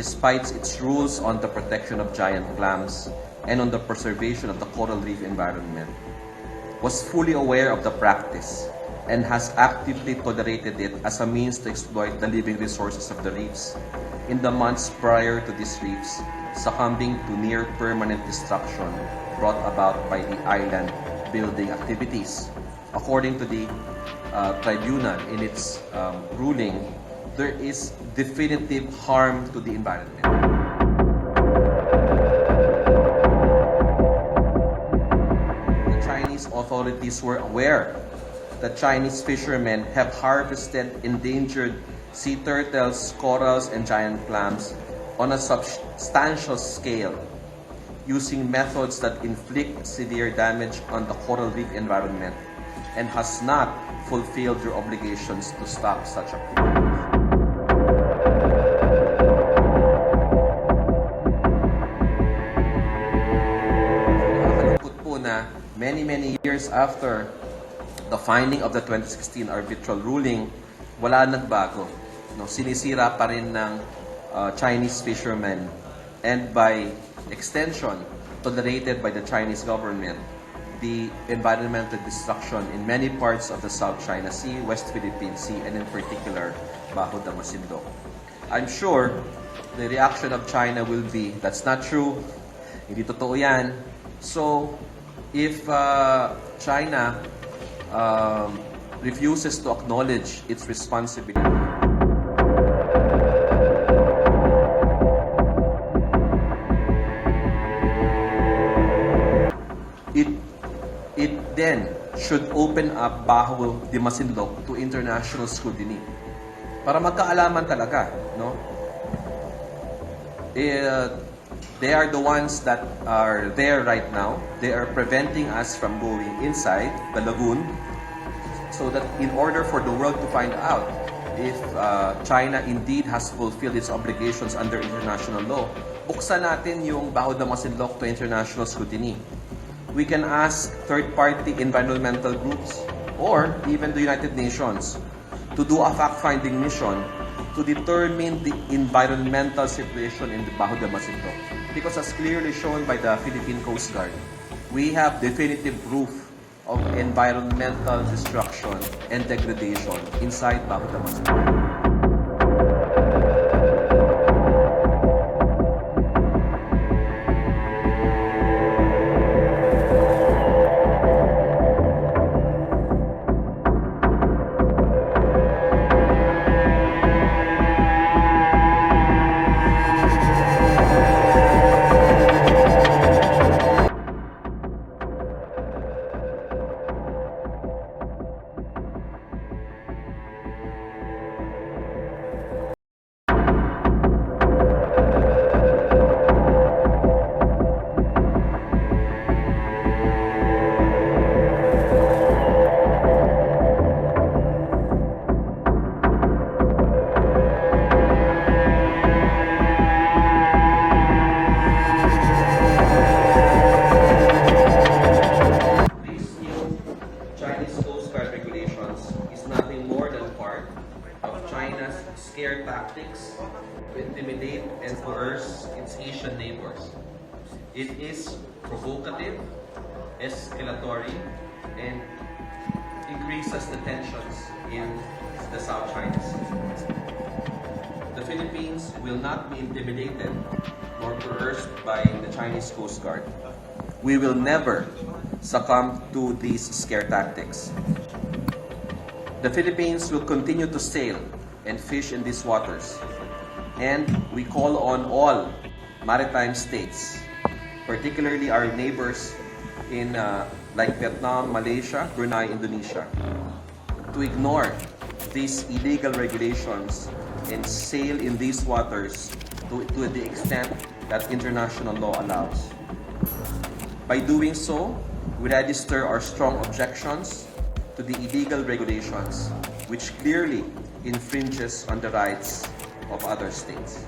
despite its rules on the protection of giant clams and on the preservation of the coral reef environment, was fully aware of the practice and has actively tolerated it as a means to exploit the living resources of the reefs in the months prior to these reefs succumbing to near-permanent destruction brought about by the island building activities. According to the tribunal, in its ruling, there is definitive harm to the environment. The Chinese authorities were aware that Chinese fishermen have harvested endangered sea turtles, corals, and giant clams on a substantial scale, using methods that inflict severe damage on the coral reef environment, and has not fulfilled their obligations to stop such activities. Nakakalungkot po na many years after the finding of the 2016 arbitral ruling, wala nagbago. No, sinisira pa rin ng Chinese fishermen and by extension, tolerated by the Chinese government, the environmental destruction in many parts of the South China Sea, West Philippine Sea, and in particular, Bajo de Masinloc. I'm sure the reaction of China will be, that's not true, hindi totoo yan. So, if China refuses to acknowledge its responsibility, it then should open up Bajo de Masinloc to international scrutiny. Para magkaalaman talaga, no? They are the ones that are there right now. They are preventing us from going inside the lagoon so that in order for the world to find out if China indeed has fulfilled its obligations under international law, buksan natin yung Bajo de Masinloc to international scrutiny. We can ask third-party environmental groups or even the United Nations to do a fact-finding mission to determine the environmental situation in the Bajo de Masinloc. Because as clearly shown by the Philippine Coast Guard, we have definitive proof of environmental destruction and degradation inside Bajo de Masinloc. China's scare tactics to intimidate and coerce its Asian neighbors. It is provocative, escalatory, and increases the tensions in the South China Sea. The Philippines will not be intimidated nor coerced by the Chinese Coast Guard. We will never succumb to these scare tactics. The Philippines will continue to sail and fish in these waters, and we call on all maritime states, particularly our neighbors in like Vietnam, Malaysia, Brunei, Indonesia, to ignore these illegal regulations and sail in these waters to the extent that international law allows. By doing so, we register our strong objections to the illegal regulations which clearly infringes on the rights of other states.